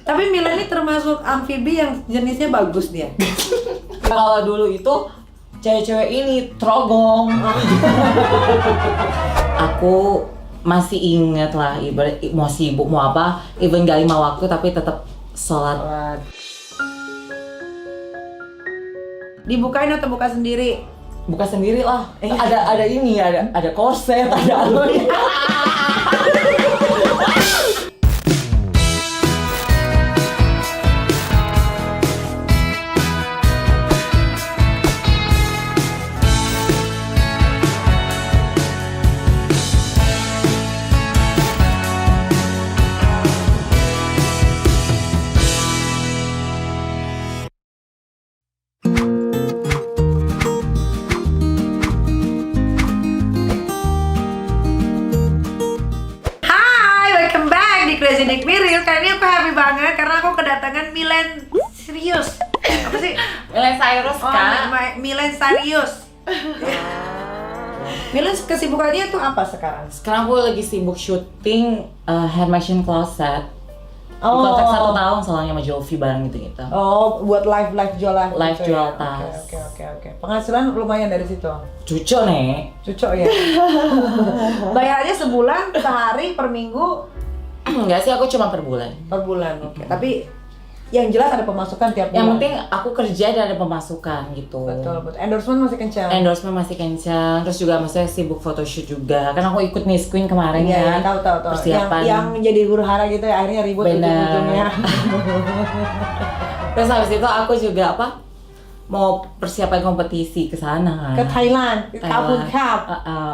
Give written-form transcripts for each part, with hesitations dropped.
Tapi Milan ini termasuk amfibi yang jenisnya bagus dia. Kalau dulu itu cewek-cewek ini trogong. Aku masih inget lah, ibarat mau sibuk mau apa, even gak 5 waktu tapi tetap sholat. Dibukain atau buka sendiri? Buka sendiri lah. Ada ini, ada korset, ada aloe. Crazy Nick Miril, kali ini aku happy banget karena aku kedatangan Milen Serius. Apa sih? Milen Cyrus kan? Milen Serius. Milen kesibukannya tuh apa sekarang? Sekarang aku lagi sibuk syuting Hand Machine Closet. Kontrak 1 tahun soalnya sama Jovi bareng gitu-gitu. Oh, buat live jualan. Live gitu jual ya? tas. Oke. Penghasilan lumayan dari situ. Cucok nih. Cucok ya. Bayarnya sebulan, sehari, per minggu? Enggak sih, aku cuma per bulan. Per bulan, oke. Tapi yang jelas ada pemasukan tiap bulan. Yang penting aku kerja dan ada pemasukan gitu. Betul. Endorsement masih kencang. Endorsement masih kencang. Terus juga maksudnya sibuk photoshoot juga. Kan aku ikut Miss Queen kemarin ya. kan. Tahu. Persiapan. Yang jadi huru hara gitu ya, akhirnya ribut ujung-ujungnya. Terus habis itu aku juga mau persiapan kompetisi ke sana. Ke Thailand, Kabul Cup.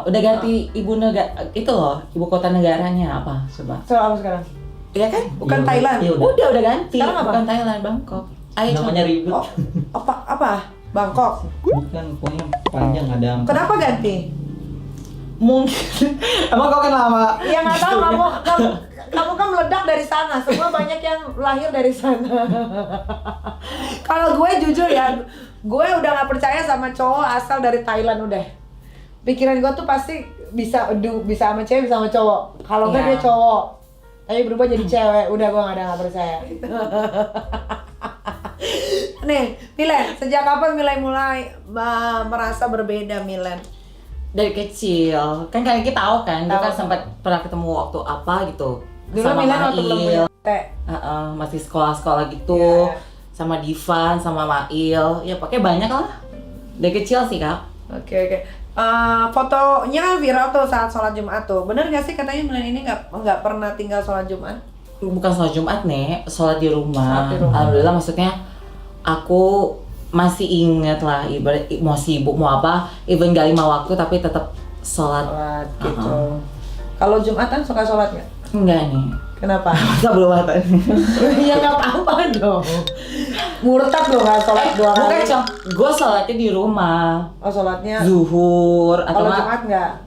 Udah ganti ibu kota negaranya apa coba? So apa sekarang? Iya kan? Bukan Thailand. Iya, Udah ganti. Sekarang apa? Bukan Thailand, Bangkok. Ayo Namanya ribut. Oh, apa? Bangkok. Bukan, pokoknya panjang ada angka. Kenapa ganti? Mungkin. Emang kau kan lama? Ya nggak tahu, kamu kan meledak dari sana. Semua banyak yang lahir dari sana. Kalau gue jujur ya, gue udah nggak percaya sama cowok asal dari Thailand udah. Pikiran gue tuh pasti bisa sama cewek, bisa sama cowok. Kalau nggak dia cowok, tapi berubah jadi cewek, udah gue nggak percaya. Nih, Milen, sejak kapan mulai merasa berbeda, Milen? Dari kecil, kan kalian kita tahu kan, dia kan sempat pernah ketemu waktu apa gitu. Dulu sama Milen waktu belum punya teh. Masih sekolah gitu, sama Divan, sama Mail, ya pakai banyak lah. Dari kecil sih kak. Oke. Fotonya kan viral tuh saat sholat Jumat tuh. Bener nggak sih katanya Milen ini nggak pernah tinggal sholat Jumat? Bukan sholat Jumat nih, sholat di rumah. Sholat di rumah. Alhamdulillah, maksudnya aku masih inget lah, ibarat mau sibuk mau apa, even gak 5 waktu tapi tetap sholat. Gitu. Kalau Jumatan suka sholat nggak? Enggak nih. Kenapa? Masa belum ada. Ya nggak apa-apa dong. Murtad loh nggak sholat 2 Bukan kali. gue sholatnya di rumah. Oh sholatnya. Zuhur atau Kalau Jumat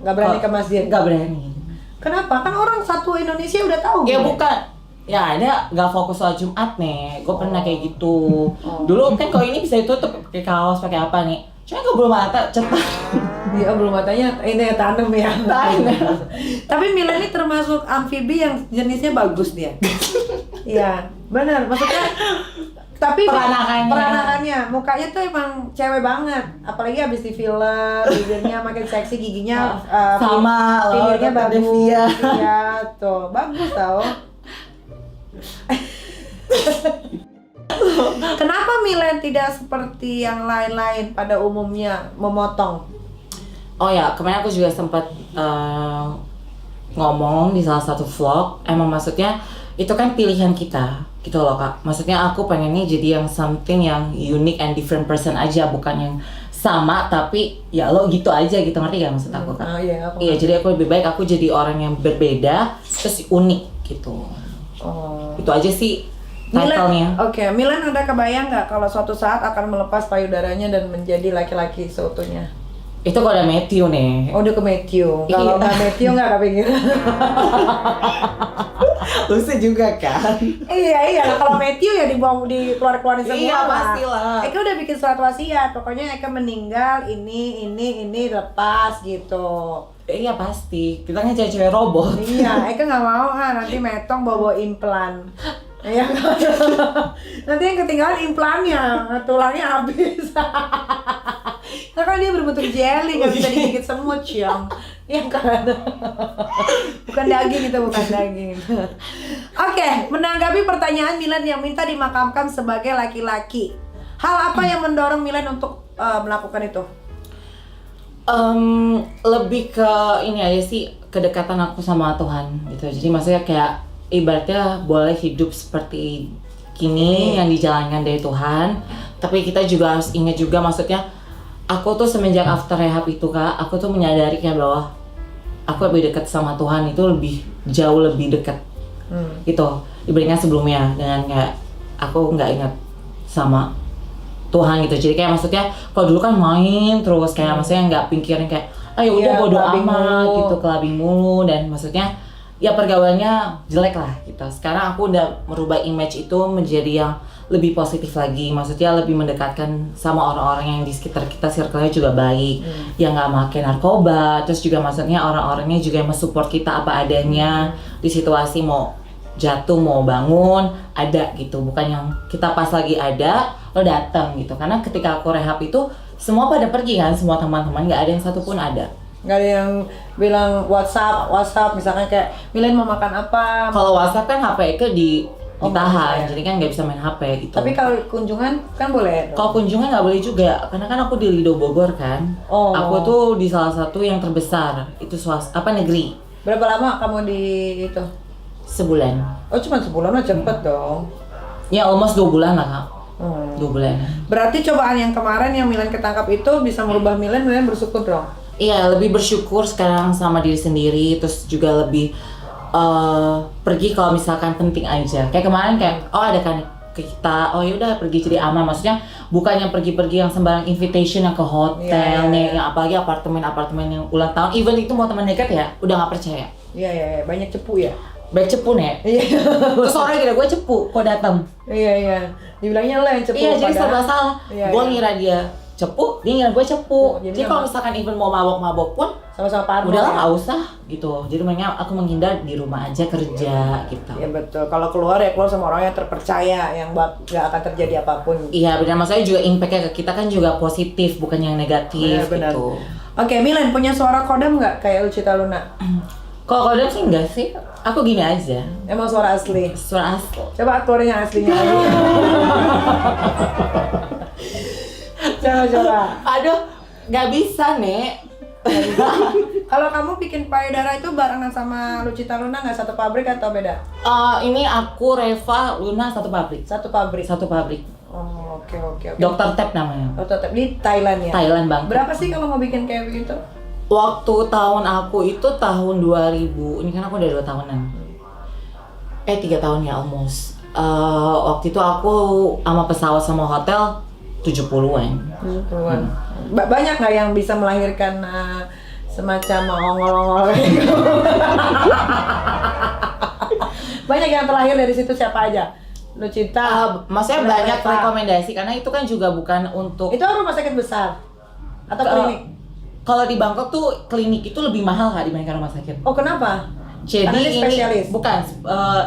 nggak berani ke masjid. Nggak berani. Kenapa? Kan orang satu Indonesia udah tahu. Ya gue. bukan. Ya ada nggak fokus sholat Jumat nih. Gue pernah kayak gitu. Dulu kan kalau ini bisa ditutup pakai kaos pakai apa nih. Cuma gue belum mata cetak. Iya belum matanya ini tanam ya. Tapi Milen ini termasuk amfibi yang jenisnya bagus dia. Iya benar. Maksudnya tapi peranakannya mukanya tuh emang cewek banget. Apalagi habis di filler, bibirnya makin seksi, giginya sama bibirnya loh, bagus. Devia. Iya tuh bagus tau. Kenapa Milen tidak seperti yang lain-lain pada umumnya memotong? Oh ya, kemarin aku juga sempat ngomong di salah satu vlog. Emang maksudnya itu kan pilihan kita, gitu loh kak. Maksudnya aku pengennya jadi yang something yang unique and different person aja, bukan yang sama tapi ya lo gitu aja gitu, ngerti gak maksud aku kak? Iya, jadi aku lebih baik aku jadi orang yang berbeda terus unik gitu. Itu aja sih title-nya. Oke, Milen ada kebayang nggak kalau suatu saat akan melepas payudaranya dan menjadi laki-laki seutuhnya? Itu kalau ada Matthew nih. Oh, udah ke Matthew. Kalau nggak Matthew nggak kepikiran. Lucu juga kan? Iya. Kalau Matthew ya dikeluarin semua. Iya, pastilah. Eka udah bikin surat wasiat. Pokoknya Eka meninggal ini lepas gitu. Iya pasti. Kita kan cewek robot. Iya, Eka nggak mau nanti metong bawa implan. Iya kan? Nanti yang ketinggalan implannya, tulangnya habis. Nah kan dia berbentuk jelly, nggak bisa digigit semut, Ciam. Iya kan? Bukan daging itu, bukan daging. Oke, menanggapi pertanyaan Milen yang minta dimakamkan sebagai laki-laki. Hal apa yang mendorong Milen untuk melakukan itu? Lebih ke ini aja sih, kedekatan aku sama Tuhan gitu. Jadi maksudnya kayak ibaratnya boleh hidup seperti kini yang dijalankan dari Tuhan, tapi kita juga harus ingat juga, maksudnya aku tuh semenjak after rehab itu Kak, aku tuh menyadari kayak bahwa aku lebih dekat sama Tuhan itu jauh lebih dekat gitu dibandingkan sebelumnya, dengan kayak aku nggak ingat sama Tuhan gitu. Jadi kayak maksudnya kalau dulu kan main terus kayak maksudnya nggak pikirin kayak ayo udah bodo amat gitu, kelabing mulu, dan maksudnya ya pergaulannya jelek lah gitu. Sekarang aku udah merubah image itu menjadi yang lebih positif lagi, maksudnya lebih mendekatkan sama orang-orang yang di sekitar kita, circle-nya juga baik, yang nggak makan narkoba, terus juga maksudnya orang-orangnya juga yang mensupport kita apa adanya di situasi mau jatuh mau bangun ada gitu, bukan yang kita pas lagi ada lo datang gitu. Karena ketika aku rehab itu semua pada pergi kan, semua teman-teman nggak ada yang satupun ada. Nggak ada yang bilang WhatsApp misalkan kayak Milen mau makan apa? Kalau WhatsApp kan HP itu ditahan, ya. jadi kan nggak bisa main HP gitu. Tapi kalau kunjungan kan boleh. Kalau kunjungan nggak boleh juga, karena kan aku di Lido Bogor kan. Aku tuh di salah satu yang terbesar, itu negeri. Berapa lama kamu di itu? Sebulan. Oh cuma sebulan mah cepet dong. Ya almost 2 bulan lah Kak. 2 bulan. Berarti cobaan yang kemarin yang Milen ketangkap itu bisa merubah Milen bersyukur dong? Iya, lebih bersyukur sekarang sama diri sendiri, terus juga lebih pergi kalau misalkan penting aja. Kayak kemarin kayak ada kan ke kita, oh yaudah pergi jadi aman. Maksudnya bukan yang pergi-pergi yang sembarang invitation yang ke hotel nih, yang apalagi apartemen yang ulang tahun. Even itu mau teman dekat ya, udah nggak percaya. Iya, banyak cepu ya. Baik cepu nih. Iya. Terus orang kira gue cepu, kok datang. Iya. Dibilangnya lo yang cepu. Iya, jadi serba salah. Gue ngira dia cepu, dia ngira gue cepu. Jadi kalau misalkan even mau mabok-mabok pun sama-sama parno. Udahlah nggak usah gitu. Jadi makanya aku menghindar di rumah aja kerja gitu. Iya betul. Kalau keluar ya keluar sama orang yang terpercaya, yang nggak akan terjadi apapun. Iya benar. Maksudnya juga impact-nya ke kita kan juga positif, bukan yang negatif benar. gitu. Oke, Milen punya suara kodam nggak kayak Lucita Luna? Kalau kodam sih enggak sih. Aku gini aja. Emang suara asli. Suara asli. Coba keluarin yang aslinya lagi. Coba. Aduh, nggak bisa nih. Kalau kamu bikin payudara itu barengan sama Lucita Luna nggak satu pabrik atau beda? Ini aku Reva Luna satu pabrik. Satu pabrik. Satu pabrik. Oh, oke. Dr. Tep namanya. Dr. Tep di Thailand ya. Thailand bang. Berapa sih kalau mau bikin kayak begitu? Waktu tahun aku itu tahun 2000. Ini kan aku udah 2 tahunan. 3 tahun ya almost. Waktu itu aku sama pesawat sama hotel 70-an. 70-an. Banyak nggak yang bisa melahirkan semacam ongol-ongol gitu? Banyak yang terlahir dari situ, siapa aja? Lucita. Maksudnya banyak rekomendasi karena itu kan juga bukan untuk. Itu rumah sakit besar atau klinik? Kalau di Bangkok tuh klinik itu lebih mahal Kak dibandingkan rumah sakit. Oh kenapa? Jadi karena dia spesialis. Bukan,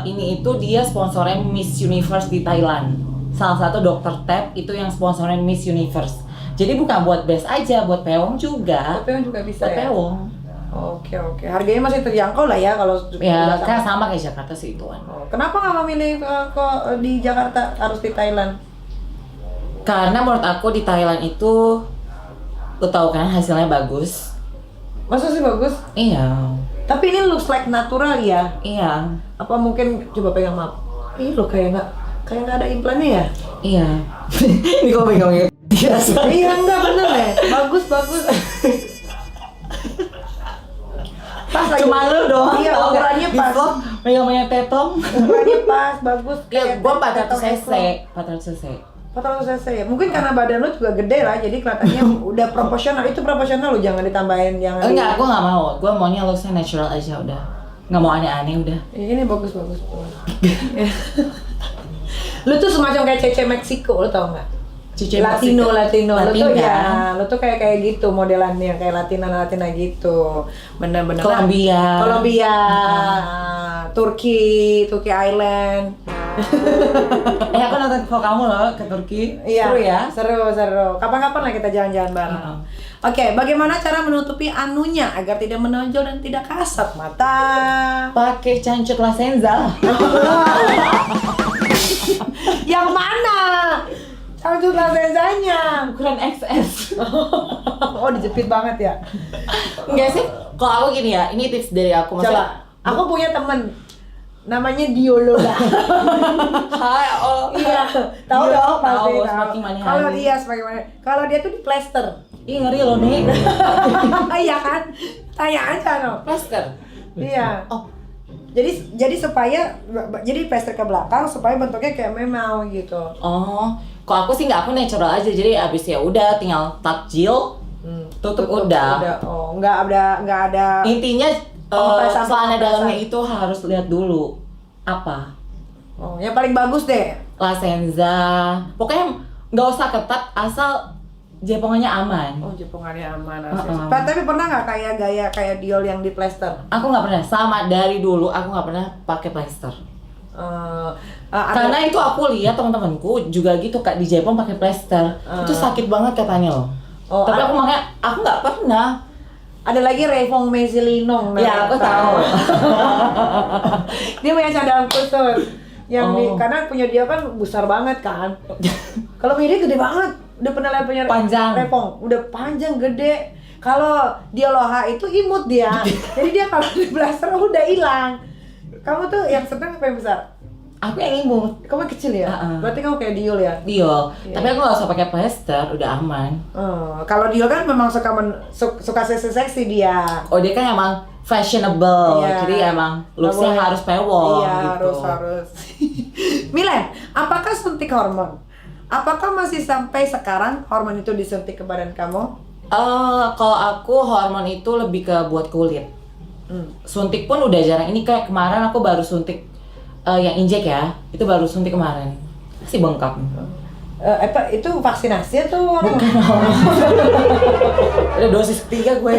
ini itu dia sponsornya Miss Universe di Thailand. Salah satu dokter Tep itu yang sponsornya Miss Universe. Jadi bukan buat best aja, buat peong juga. Buat peong juga bisa buat ya? Peong. Oke. Harganya masih terjangkau lah ya kalau ya kan sama kayak Jakarta sih ituan. Kenapa nggak memilih di Jakarta, harus di Thailand? Karena menurut aku di Thailand itu lo tau kan hasilnya bagus. Masa sih bagus? Iya. Tapi ini looks like natural ya? Iya. Apa mungkin coba pegang maaf? Ih lo kayak nggak ada implannya ya? Iya. Ini kok pegangnya biasa. Iya enggak bener ya. Bagus. Pas lagi. Cuma lu doang. Iya, ukurannya pas. Megang tetong. Ukurannya pas, bagus. Ya, gua 400 cc. 400 cc ya. Mungkin karena badan lu juga gede lah, jadi kelihatannya udah proporsional. Itu proporsional lu, jangan ditambahin yang. Enggak, gua nggak mau. Gua maunya looksnya natural aja udah. Nggak mau aneh-aneh udah. Ini bagus. Lu tuh semacam kayak Cece Meksiko, lu tau nggak? Latino. Lu tuh ya, lu tuh kayak gitu modelannya, kayak Latina gitu. Bener-bener. Kolombia. Turki Island. Aku nonton vlog kamu loh ke Turki. Iya, Seru ya. Seru. Kapan-kapan lah kita jalan-jalan bareng. Oke, bagaimana cara menutupi anunya agar tidak menonjol dan tidak kasat mata? Pakai cancut La Senza. Yang mana? Cancut lasenzanya. Ukuran XS. Oh, dijepit banget ya. Enggak sih? Kalau aku gini ya, ini tips dari aku. Coba, aku punya temen namanya Diologa. Hai, oh. Iya, tahu Iya, dong pasti tahu, tahu. semakin manis. Kalau dia semakin mana? Kalau dia tuh di plester. Ih, ngeri loh nih. Iya kan? Tanya aja no. Plaster. Iya. Oh, Jadi supaya jadi plester ke belakang supaya bentuknya kayak memau gitu. oh. Kalau aku sih nggak, aku natural aja. Jadi abis ya udah tinggal takjil, tutup udah. Oh, nggak ada. Intinya Pengepresan, celana pengepresan. dalamnya itu harus lihat dulu apa. Oh, yang paling bagus deh. La Senza. Pokoknya nggak usah ketat asal jepongannya aman. Oh, jepongannya aman. Uh-uh. Tapi pernah nggak kayak gaya kayak Diol yang di plester? Aku nggak pernah, sama dari dulu aku nggak pernah pakai plester. Karena itu aku lihat teman-temanku juga gitu Kak, di Jepang pakai plester. Itu sakit banget katanya loh. Oh, tapi aku makanya aku nggak pernah. ada lagi Reifong Mezilinong. Ya, aku tahu. Dia punya cadang khusus. Oh. Karena punya dia kan besar banget kan. Kalau Miri gede banget. Udah pernah lihat punya Panjang. Reifong, udah panjang gede. Kalau dia Loha itu imut dia. Jadi dia kalau di blaster udah hilang. Kamu tuh yang sedang apa yang besar? Aku yang imut. Kamu yang kecil ya? Uh-uh. Berarti kamu kayak Diol ya? Diol. Iya. Tapi aku nggak usah pakai plester, udah aman. Kalau Diol kan memang suka seksi dia. Oh dia kan emang fashionable, Iya. jadi emang looksnya Nggak boleh. harus pewong Iya, gitu. harus. Milen, apakah suntik hormon? Apakah masih sampai sekarang hormon itu disuntik ke badan kamu? Kalau aku hormon itu lebih ke buat kulit. Suntik pun udah jarang. Ini kayak kemarin aku baru suntik yang injek ya. Itu baru suntik kemarin. Masih bengkak. Itu vaksinasi atau hormon? Udah dosis ketiga gue.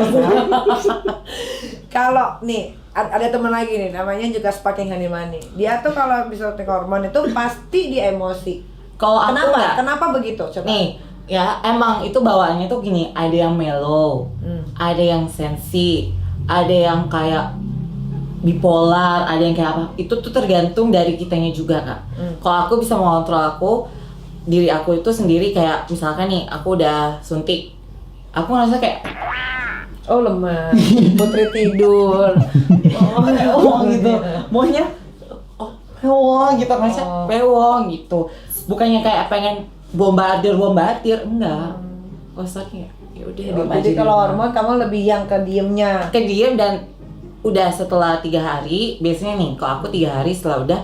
Kalau nih ada teman lagi nih, namanya juga Sparking Honey. Dia tuh kalau bisa suntik hormon itu pasti dia emosi. Kalau aku Kenapa? nggak. Kenapa begitu? Coba. Nih, ya emang itu bawaannya tuh gini, ada yang mellow, ada yang sensi, ada yang kayak bipolar, ada yang kayak apa. Itu tuh tergantung dari kitanya juga, Kak. Kalau aku bisa mengontrol diri aku itu sendiri, kayak misalkan nih, aku udah suntik. Aku ngerasa kayak Oh, lemah. Putri tidur. pewong gitu. Maunya pewong gitu, ngerasa pewong gitu. Bukannya kayak pengen bombardir, enggak. Kosaknya ya udah diem aja Jadi di kalau rumah. hormon kamu lebih yang ke diemnya. Kediem dan udah setelah 3 hari, biasanya nih kalau aku 3 hari setelah udah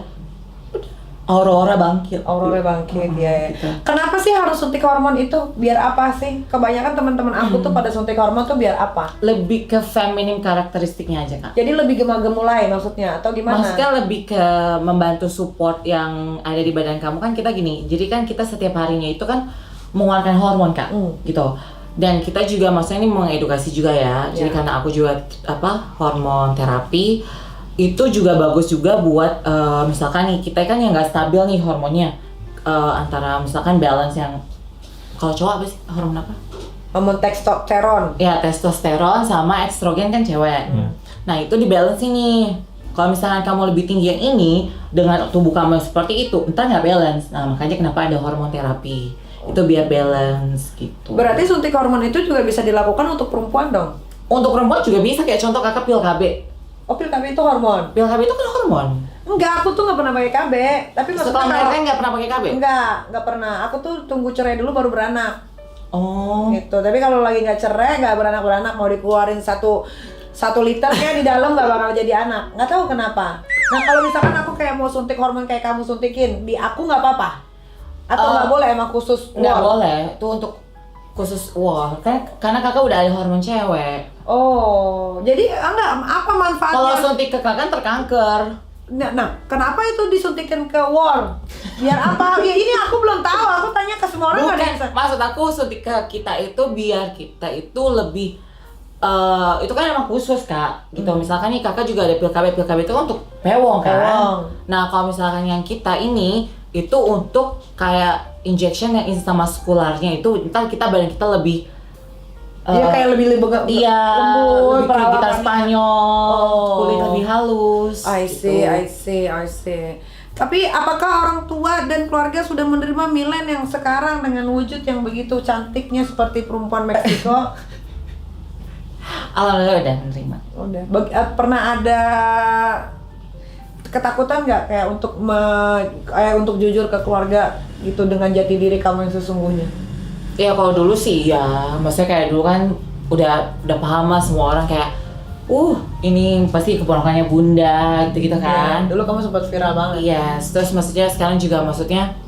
aurora bangkit. Aurora bangkit ya. Gitu. Kenapa sih harus suntik hormon itu? Biar apa sih? Kebanyakan teman-teman aku tuh pada suntik hormon tuh biar apa? Lebih ke feminim karakteristiknya aja, Kak. Jadi lebih gemulai maksudnya atau gimana? Maksudnya lebih ke membantu support yang ada di badan kamu. Kan kita gini, jadi kan kita setiap harinya itu kan mengeluarkan hormon, Kak, gitu. Dan kita juga maksudnya ini mengedukasi juga ya. Jadi karena aku juga hormon terapi, itu juga bagus juga buat misalkan nih kita kan yang nggak stabil nih hormonnya, antara misalkan balance yang kalau cowok apa sih hormon apa? Hormon testosteron. Ya testosteron sama estrogen kan cewek. Nah itu di balance ini. Kalau misalkan kamu lebih tinggi yang ini dengan tubuh kamu yang seperti itu, entar nggak balance. Nah makanya kenapa ada hormon terapi, itu biar balance gitu. Berarti suntik hormon itu juga bisa dilakukan untuk perempuan dong? Untuk perempuan juga bisa, kayak contoh kakak pil KB. Oh, pil KB itu hormon? Pil KB itu kan hormon. Enggak, aku tuh nggak pernah pakai KB. Tapi maksudnya Setelah kalau melahirkan nggak pernah pakai KB? nggak pernah. Aku tuh tunggu cerai dulu baru beranak. Oh. Gitu. Tapi kalau lagi nggak cerai, nggak beranak mau dikeluarin 1 liter kayak di dalam nggak bakal jadi anak. Nggak tahu kenapa. Nah kalau misalkan aku kayak mau suntik hormon kayak kamu suntikin, di aku nggak apa-apa? Atau nggak boleh emang khusus? Nggak wall? boleh, itu untuk khusus wall. Kan karena kakak udah ada hormon cewek. Oh, jadi enggak apa manfaatnya? Kalau suntik ke kakak terkanker. Nah, kenapa itu disuntikin ke wall? Biar apa? Ya ini aku belum tahu. Aku tanya ke semua orang nggak ada Bukan, yang bisa. maksud aku suntik ke kita itu biar kita itu lebih itu kan emang khusus Kak, gitu. Misalkan nih Kakak juga ada PIL KB itu kan untuk pewong kan. Pewong. Nah kalau misalkan yang kita ini itu untuk kayak injection yang intramuskularnya itu ntar badan kita lebih Iya kayak lebih lembut, lebih kayak gitar perawatannya. Spanyol, kulit Oh. lebih halus. I see, gitu. I see. Tapi apakah orang tua dan keluarga sudah menerima Milen yang sekarang dengan wujud yang begitu cantiknya seperti perempuan Meksiko? Alhamdulillah udah menerima. Udah. Pernah ada ketakutan nggak kayak untuk jujur ke keluarga gitu dengan jati diri kamu yang sesungguhnya? Ya kalau dulu sih ya, maksudnya kayak dulu kan udah paham lah semua orang kayak ini pasti keponakannya bunda gitu kan. Ya, dulu kamu sempat viral banget. Iya, terus maksudnya sekarang juga maksudnya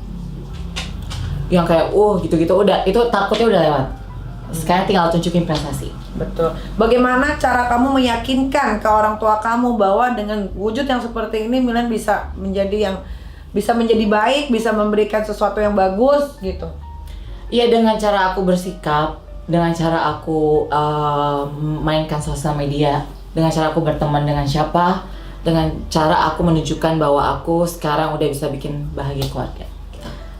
yang kayak gitu-gitu udah, itu takutnya udah lewat. Sekarang tinggal tunjukin prestasi. Betul. Bagaimana cara kamu meyakinkan ke orang tua kamu bahwa dengan wujud yang seperti ini Milen bisa menjadi baik, bisa memberikan sesuatu yang bagus gitu? Iya, dengan cara aku bersikap, dengan cara aku mainkan sosial media, dengan cara aku berteman dengan siapa, dengan cara aku menunjukkan bahwa aku sekarang udah bisa bikin bahagia keluarga.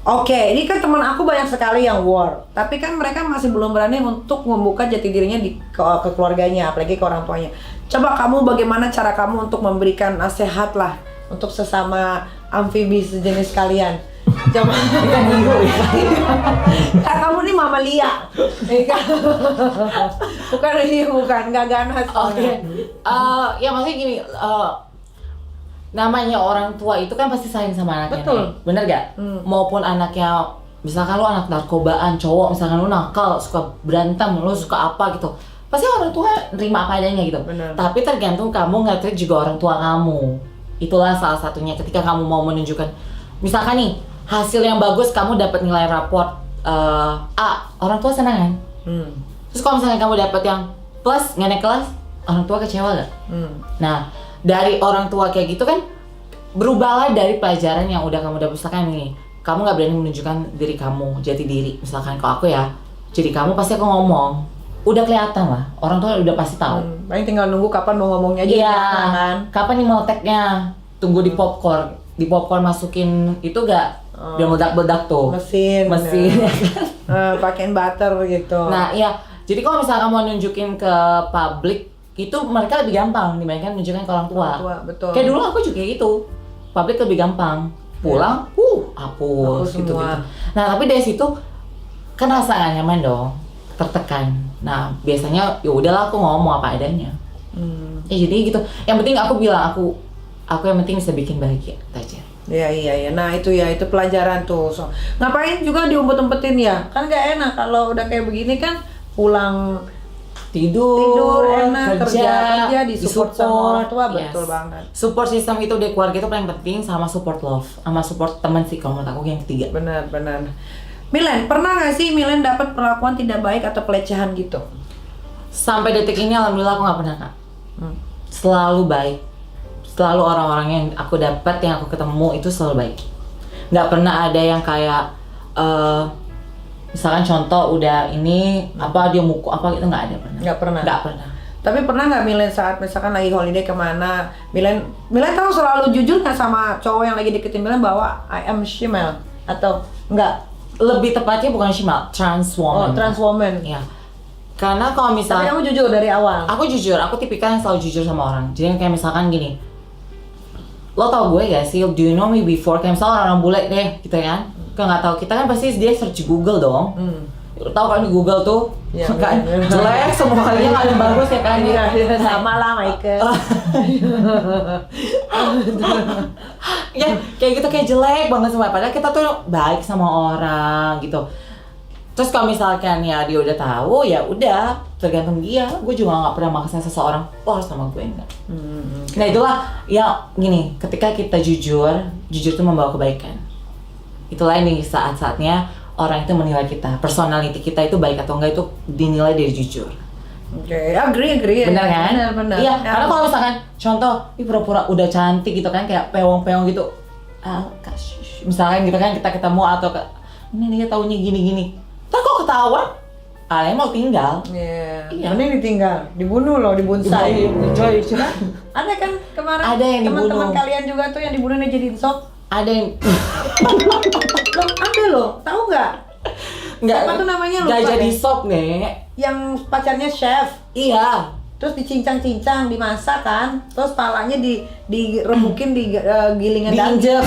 Oke, ini kan teman aku banyak sekali yang war, tapi kan mereka masih belum berani untuk membuka jati dirinya ke keluarganya, apalagi ke orang tuanya. Coba kamu bagaimana cara kamu untuk memberikan nasihat lah untuk sesama amfibi sejenis kalian? Coba Bukan hiu ya. kamu nih mamalia. Bukan hiu, bukan nggak ganas. Oke. Ya maksudnya gini, namanya orang tua itu kan pasti sayang sama anaknya. Betul. Nih. Bener gak? Maupun anaknya, misalkan lu anak narkobaan, cowok, misalkan lu nakal, suka berantem, lu suka apa gitu, pasti orang tua nerima apa adanya gitu. Bener. Tapi tergantung kamu nge-treat juga orang tua kamu. Itulah salah satunya ketika kamu mau menunjukkan, misalkan nih hasil yang bagus, kamu dapat nilai raport A, orang tua senang kan? Terus kalau misalnya kamu dapat yang plus, nggak naik kelas, orang tua kecewa gak? Nah, dari orang tua kayak gitu kan, berubahlah dari pelajaran yang udah kamu dapat. Misalkan nih, kamu nggak berani menunjukkan diri kamu, jati diri. Misalkan kalau aku ya, jadi kamu pasti aku ngomong, udah kelihatan lah, orang tua udah pasti tahu. Paling tinggal nunggu kapan mau ngomongnya aja. Iya, Kan? kapan nih mau tag-nya? Tunggu di popcorn. Di popcorn masukin itu gak? Biar meledak-meledak tuh. Mesin. Ya. Pakein butter gitu. Nah iya, jadi kalau misalnya kamu nunjukin ke publik, itu mereka lebih gampang dibandingkan nunjukin ke orang tua. Betul. Kayak dulu aku juga gitu, publik lebih gampang. Pulang, hapus gitu. semua. Nah tapi dari situ kan rasa gak nyaman dong, tertekan. Nah biasanya ya udahlah aku ngomong apa adanya. Ya jadi gitu. Yang penting aku bilang aku yang penting bisa bikin bahagia aja. Iya. Nah itu pelajaran tuh. So, ngapain juga diumpet-umpetin ya? Kan gak enak kalau udah kayak begini kan pulang tidur enak, kerja disupport sama orang tua. Yes. Betul banget. Support system itu di keluarga itu paling penting, sama support love, sama support teman sih kalau menurut aku yang ketiga. Benar. Milen, pernah gak sih Milen dapat perlakuan tidak baik atau pelecehan gitu? Sampai detik ini alhamdulillah aku nggak pernah Kak. Selalu baik. Selalu orang-orang yang aku dapat, yang aku ketemu itu selalu baik. Nggak pernah ada yang kayak misalkan contoh udah ini apa dia mukul apa gitu, nggak ada pernah. Nggak pernah. Tapi pernah nggak Milen saat misalkan lagi holiday kemana, Milen tahu selalu jujur nggak sama cowok yang lagi deketin Milen bahwa I am Shimel atau enggak? Lebih tepatnya bukan Shimal, trans woman. Trans woman. Iya. Karena kalau Tapi misalnya kamu jujur dari awal. aku jujur, aku tipikal yang selalu jujur sama orang. Jadi kayak misalkan gini, lo tau gue gak sih, do you know me before? Kayak misalnya orang bule deh, gitu kan. Kayak nggak tahu, kita kan pasti dia search Google dong. Tahu kan di Google tuh, Ya, kan bener. jelek semuanya nggak ada yang bagus ya kan. Iya, sama lah Michael. Ya kayak gitu, kayak jelek banget semua. Padahal kita tuh baik sama orang gitu. Terus kalau misalkan ya dia udah tahu, ya udah tergantung dia. Gue juga nggak pernah maksa seseorang, harus sama gue enggak. Nah itulah ya gini, ketika kita jujur itu membawa kebaikan. Itulah ini saat-saatnya orang itu menilai kita, personality kita itu baik atau enggak itu dinilai dari jujur. Oke, agree. Bener kan? Bener. Iya, karena kalau misalkan contoh, pura-pura udah cantik gitu kan, kayak pewong-pewong gitu. Misalkan gitu kan kita ketemu atau ini dia taunya gini-gini. Ntar kok ketahuan, Alenya mau tinggal. Iya. Iya. Mending ditinggal, dibunuh loh, dibonsai. Coy, coba. Ada kan kemarin Ada yang teman-teman dibunuh. kalian juga tuh yang dibunuh jadiin sop. Ada yang Loh, ada loh, tahu nggak? Siapa tuh namanya, lupa nggak jadi deh. sop nih. Yang pacarnya chef. Iya. Terus dicincang-cincang, dimasak kan, terus palanya diremukin di gilingan daging.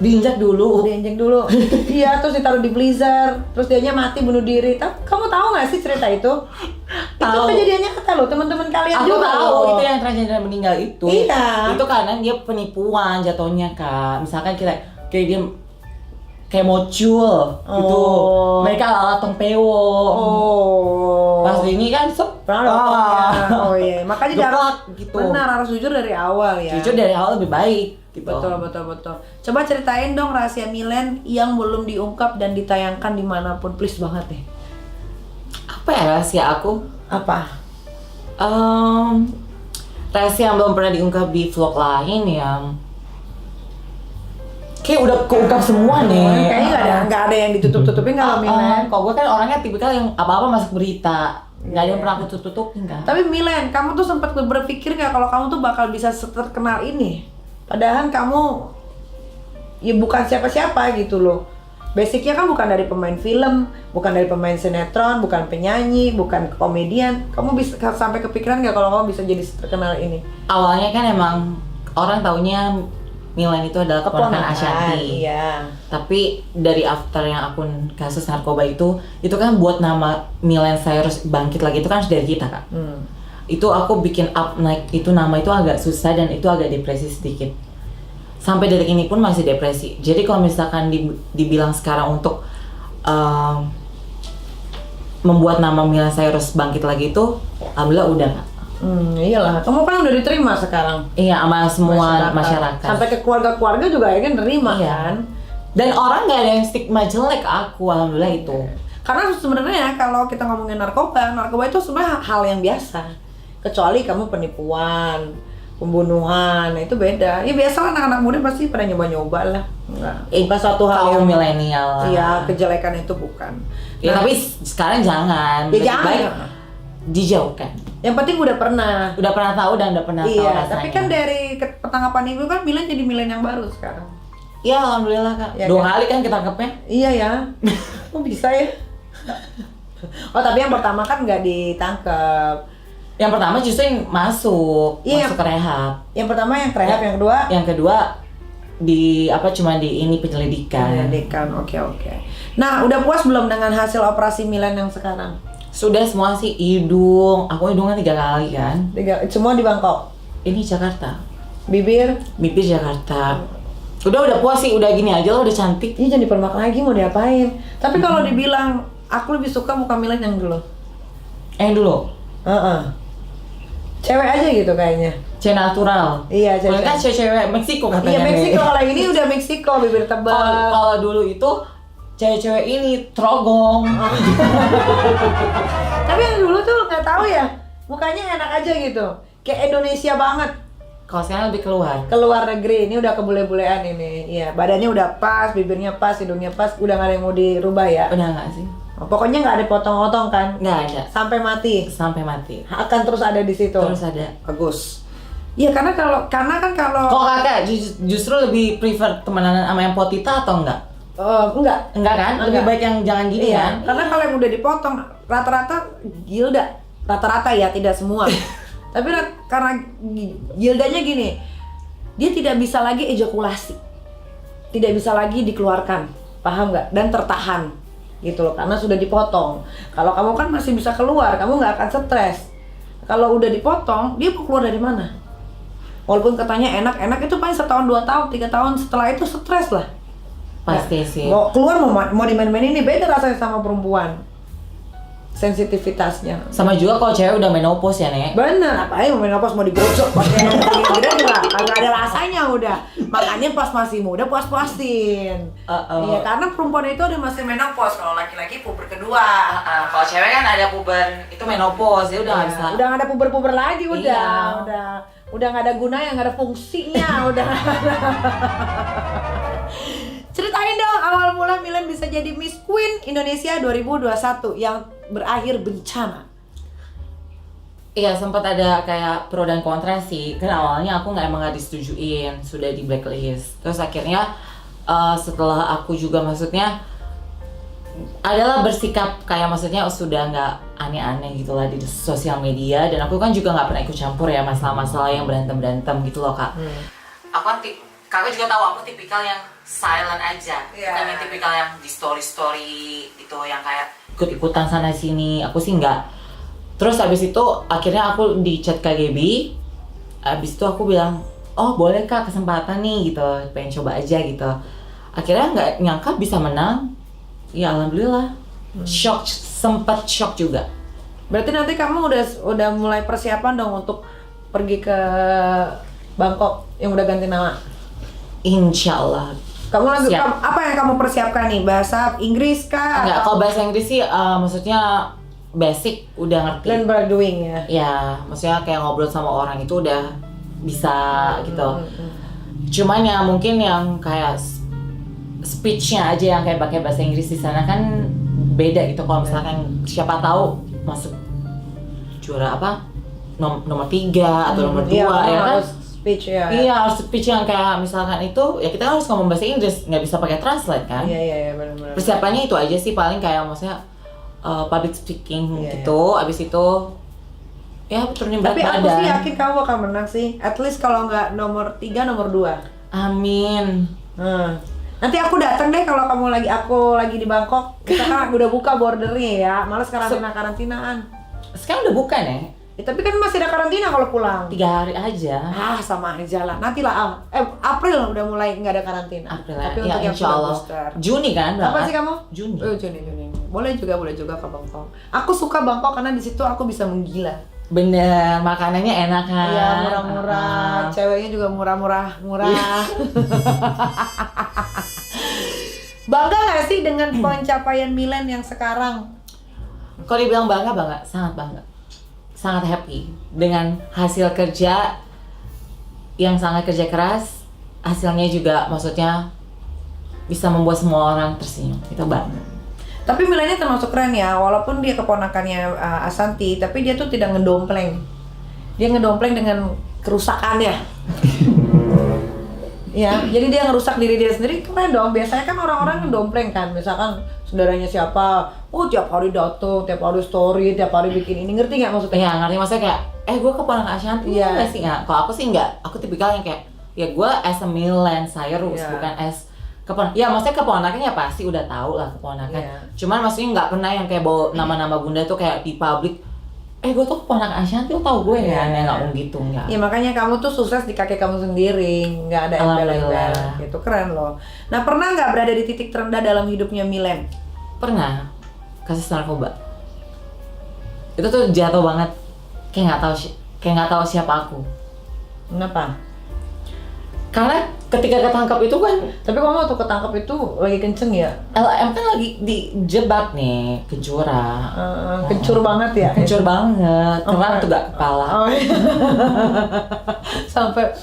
Diinjak dulu. Diinjek dulu. Iya, terus ditaruh di freezer, terus dianya mati bunuh diri. Kamu tahu nggak sih cerita itu? Itu Tahu. kejadiannya nyata loh, teman-teman kalian Aku juga tahu loh. itu yang transgender meninggal itu. Iya. Itu karena dia penipuan jatuhnya Kak. Misalkan kita kayak dia kayak mocul gitu. Oh. Mereka ala tongpewo. Oh. Pas ini kan Oh iya, makanya dia harus gitu. benar harus jujur dari awal ya. Jujur dari awal lebih baik gitu. Betul. Coba ceritain dong rahasia Milen yang belum diungkap dan ditayangkan dimanapun, please banget deh. Apa ya rahasia aku? Apa? Rahasia yang belum pernah diungkap di vlog lain yang kayak udah keungkap semua nih. Kayaknya nggak ada yang ditutup-tutupin kalau Milen. Kalau gue kan orangnya tipikal yang apa-apa masuk berita. Nggak ada yang pernah aku tutup-tutupin kan. Tapi Milen, kamu tuh sempat berpikir nggak kalau kamu tuh bakal bisa terkenal ini? Padahal kamu ya bukan siapa-siapa gitu loh. Basicnya kan bukan dari pemain film, bukan dari pemain sinetron, bukan penyanyi, bukan komedian. Kamu bisa sampai kepikiran nggak kalau kamu bisa jadi terkenal ini? Awalnya kan emang orang taunya Milen itu adalah keponakan Ashanti. Iya. Tapi dari after yang akun kasus narkoba itu kan buat nama Milen Cyrus bangkit lagi itu kan dari kita Kak. Itu aku bikin up naik itu nama itu agak susah dan itu agak depresi sedikit. Sampai detik ini pun masih depresi. Jadi kalau misalkan dibilang sekarang untuk membuat nama Milen Cyrus bangkit lagi itu, alhamdulillah udah Kak. Iyalah, kamu kan udah diterima sekarang. Iya, sama semua masyarakat. Sampai ke keluarga-keluarga juga akhirnya nerima kan. Dan orang nggak ada yang stigma jelek ke aku, alhamdulillah itu. Karena sebenarnya kalau kita ngomongin narkoba itu sebenarnya hal yang biasa. Kecuali kamu penipuan, pembunuhan, itu beda. Ya biasa anak-anak muda pasti pada nyoba-nyoba lah. Bukan suatu hal Kaum yang milenial. Iya, kejelekan itu bukan. Ya tapi sekarang jangan. Ya Lebih jangan. baik dijauhkan. Yang penting udah pernah. Udah pernah tahu dan udah pernah tahu Iya, rasanya. tapi kan dari pertangkapan itu kan Milen jadi Milen yang baru sekarang. Iya, alhamdulillah Kak. Ya, 2 kan? kali kan ketangkepnya. Iya ya. Kok bisa ya? Oh, tapi yang pertama kan nggak ditangkap. Yang pertama justru yang masuk Iya. ke rehab. Yang pertama yang rehab, yang kedua Yang kedua cuma di ini penyelidikan. penyelidikan. Oke. Nah, udah puas belum dengan hasil operasi Milen yang sekarang? Sudah semua sih hidung. Aku hidungan 3 kali kan. Semua di Bangkok. Ini Jakarta. Bibir? Bibir Jakarta. Udah puas sih, udah gini aja lo udah cantik. Ini jadi permak lagi mau diapain? Tapi kalau dibilang aku lebih suka muka Milen yang dulu. Dulu. Cewek aja gitu kayaknya. Cewek natural. Iya, Kalau cewek. kan cewek Meksiko katanya. Iya, nih. Meksiko. Kalau ini udah Meksiko, bibir tebal. Kalau dulu itu cewek-cewek ini trogong. Tapi yang dulu tuh nggak tahu ya, mukanya enak aja gitu, kayak Indonesia banget. Kalau sekarang lebih keluar. Keluar negeri, ini udah kebule-bulean ini. Iya, badannya udah pas, bibirnya pas, hidungnya pas, udah nggak ada yang mau dirubah ya. Udah nggak sih? Pokoknya nggak ada potong-potong kan? Nggak ada. Sampai mati. Sampai mati. Akan terus ada di situ. Terus ada. Bagus. Iya, karena kan kalau Kok kakak justru lebih prefer temenan sama yang potita atau enggak? enggak. Enggak kan? Lebih Enggak. baik yang jangan gini Iya, kan? karena kalau yang udah dipotong rata-rata gilda, rata-rata ya, tidak semua. Tapi karena gildanya gini, dia tidak bisa lagi ejakulasi, tidak bisa lagi dikeluarkan, paham nggak? Dan tertahan, gitu loh, karena sudah dipotong. Kalau kamu kan masih bisa keluar, kamu nggak akan stres. Kalau udah dipotong, dia mau keluar dari mana? Walaupun katanya enak-enak, itu paling setahun, 2 tahun, 3 tahun setelah itu stres lah. Pasti sih. Mau keluar mau dimain-main ini beda rasanya sama perempuan. Sensitivitasnya. Sama juga kalau cewek udah menopause ya, Nek. Bener, apain mau menopause mau digocok pakai yang gede juga agak ada rasanya udah. Makanya pas masih muda puas-puasin. Iya, karena perempuan itu ada masih menopause, kalau laki-laki puber kedua. Kalau cewek kan ada puber, itu menopause, dia udah nggak bisa. Udah nggak ada puber-puber lagi, Iya. udah nggak ada gunanya, nggak ada fungsinya, udah. Ceritain dong awal mula Milen bisa jadi Miss Queen Indonesia 2021 yang berakhir bencana. Iya, sempat ada kayak pro dan kontra sih. Kan awalnya aku nggak disetujuin, sudah di blacklist. Terus akhirnya setelah aku juga maksudnya adalah bersikap kayak maksudnya sudah nggak aneh-aneh gitu lah di sosial media. Dan aku kan juga nggak pernah ikut campur ya masalah-masalah yang berantem-berantem gitu loh Kak. Aku kan kakak juga tahu aku tipikal yang silent aja, bukan yang tipikal yang di story gitu yang kayak ikut-ikutan sana sini. Aku sih nggak. Terus abis itu akhirnya aku di chat KGB. Abis itu aku bilang, oh boleh Kak kesempatan nih gitu, pengen coba aja gitu. Akhirnya nggak nyangka bisa menang. Ya alhamdulillah. Sempat shock juga. Berarti nanti kamu udah mulai persiapan dong untuk pergi ke Bangkok yang udah ganti nama. Insya Allah. Apa yang kamu persiapkan nih? Bahasa Inggris kah? Enggak, kalau bahasa Inggris sih maksudnya basic udah ngerti. Learn by doing ya? Ya, maksudnya kayak ngobrol sama orang itu udah bisa gitu. Cuman ya mungkin yang kayak speech-nya aja yang kayak pakai bahasa Inggris di sana kan beda gitu. Kalau misalkan siapa tahu masuk juara apa? Nomor 3 atau nomor 2 ya kan? Speech ya. Iya, harus speech yang kayak misalkan itu ya kita harus ngomong bahasa Inggris, nggak bisa pakai translate kan? Iya benar-benar. Persiapannya itu aja sih paling kayak maksudnya public speaking gitu. Abis itu ya turunin berat badan. Tapi aku sih yakin kamu bakal menang sih. At least kalau nggak nomor 3, nomor 2. Amin. Nanti aku datang deh kalau aku lagi di Bangkok. Kita kan udah buka bordernya ya. Males karantinaan. Sekarang udah bukan ya? Tapi kan masih ada karantina kalau pulang. 3 hari aja. Sama aja lah. Nanti lah. April udah mulai nggak ada karantina. April Tapi ya, untuk yang insya sudah Allah. booster. Juni kan? Apa sih kamu? Juni. Juni. Boleh juga ke Bangkok. Aku suka Bangkok karena di situ aku bisa menggila. Bener, makanannya enak kan? Iya, murah-murah. Ceweknya juga murah. Bangga nggak sih dengan pencapaian Milen yang sekarang? Kalau dibilang bangga, sangat bangga. Sangat happy dengan hasil kerja yang sangat kerja keras. Hasilnya juga maksudnya bisa membuat semua orang tersenyum. Itu bangga. Tapi Milennya termasuk keren ya, walaupun dia keponakannya Asanti, tapi dia tuh tidak ngedompleng. Dia ngedompleng dengan kerusakannya. Ya, jadi dia ngerusak diri dia sendiri, keren dong. Biasanya kan orang-orang ngedompleng kan, misalkan saudaranya siapa, tiap hari dateng, tiap hari story, tiap hari bikin ini, ngerti nggak maksudnya? Iya, ngerti maksudnya kayak, gue keponakan Ashanti, nggak sih nggak? Kalau aku sih nggak, aku tipikal yang kayak, ya gue as a Milen Cyrus, bukan as keponakan. Ya maksudnya keponakannya pasti udah tahu lah keponakan. Cuman maksudnya nggak pernah yang kayak bawa nama-nama bunda tuh kayak di publik. Gue tuh keponakan Ashanti, lo tau gue ya? Nggak mau gitu, nggak. Ya makanya kamu tuh sukses di kaki kamu sendiri, nggak ada embel-embel. Gitu, keren loh. Nah, pernah nggak berada di titik terendah dalam hidupnya Milen? Pernah, kasus narkoba. Itu tuh jatuh banget, kayak nggak tahu siapa aku. Kenapa? Karena ketika ketangkap itu kan, tapi kamu waktu ketangkap itu lagi kenceng ya? LM kan lagi dijebak nih, kejora. Kencur banget ya? Kencur banget, keren tuh gak kepala. sampai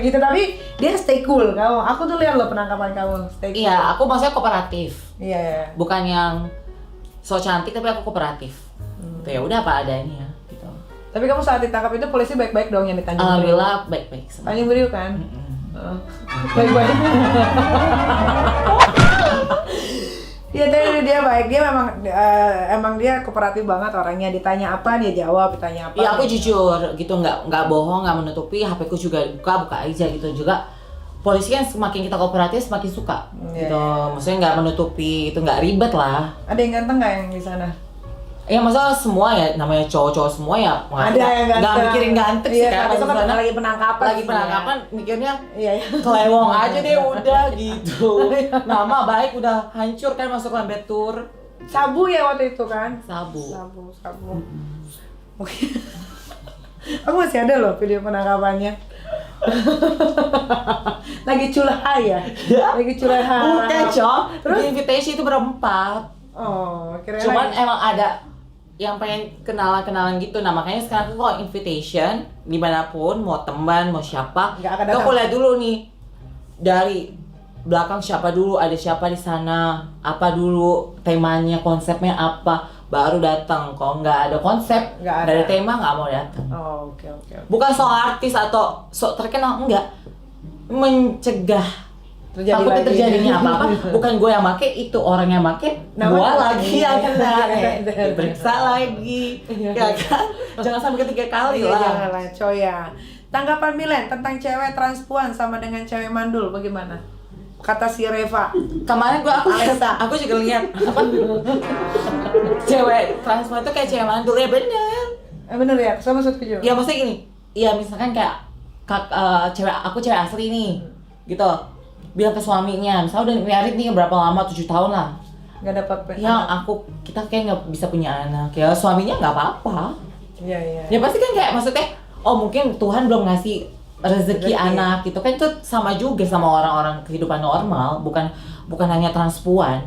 gitu, tapi dia stay cool kamu. Aku tuh lihat loh penangkapan kamu, stay cool. Iya, aku maksudnya kooperatif. Iya. Bukan yang so cantik tapi aku kooperatif. Tuh ya udah apa adanya gitu. Tapi kamu saat ditangkap itu polisi baik-baik dong yang di Tanjung Priok? Alhamdulillah baik-baik. Tanjung Priok kan? Baik-baik. Ya tadi dia baik, dia emang dia kooperatif banget orangnya. Ditanya apa dia jawab, ditanya apa. Iya aku jujur gitu, nggak bohong, nggak menutupi. HP ku juga buka aja gitu juga. Polisi kan semakin kita kooperatif semakin suka gitu. Maksudnya nggak menutupi, itu nggak ribet lah. Ada yang ganteng nggak yang di sana? Ya masalah semua ya, namanya cowok-cowok semua ya. Ada yang ganteng. Nggak mikirin ganteng sih kan. Itu kan lagi penangkapan. Lagi penangkapan mikirnya iya. kelewong aja deh udah gitu. Nama baik udah hancur kan masuk lambe tur. Sabu ya waktu itu kan? Sabu. Aku masih ada loh video penangkapannya. Lagi culha ya? Lagi culha. Bukan, Cok. Terus? Di invitation itu berempat. Kira Cuman lagi. emang ada yang pengen kenalan gitu. Nah makanya sekarang tuh kalau invitation dimanapun, mau teman, mau siapa, Nggak akan tuh datang. aku lihat dulu nih dari belakang siapa dulu, ada siapa di sana, apa dulu temanya, konsepnya apa. baru datang. Kalau nggak ada konsep, Nggak ada. nggak ada tema, nggak mau datang. Oh, oke oke. Bukan soal artis atau sok terkenal, enggak. Mencegah Terjadi takutnya lagi. terjadinya apa-apa. Bukan gue yang make, itu orang yang make, Nama gue kita. lagi yang kena. Iya. Diperiksa lagi, ya kan? Jangan sampai ketiga kali Iya, lah. janganlah, coy ya. Tanggapan Milen tentang cewek transpuan sama dengan cewek mandul bagaimana? Kata si Reva. Kemarin Alexa. aku juga lihat apa cewek transpuan tuh kayak cewek mandul, ya bener. Bener ya, sama setuju. Ya maksudnya gini, ya misalkan kayak aku cewek asli nih, gitu. Bilang ke suaminya, misalnya udah married nih berapa lama, 7 tahun lah. Nggak dapat Ya kita kayak nggak bisa punya anak, ya suaminya nggak apa-apa. Iya iya. Ya pasti kan kayak maksudnya, oh mungkin Tuhan belum ngasih rezeki anak gitu kan, itu sama juga sama orang-orang kehidupan normal, bukan hanya transpuan.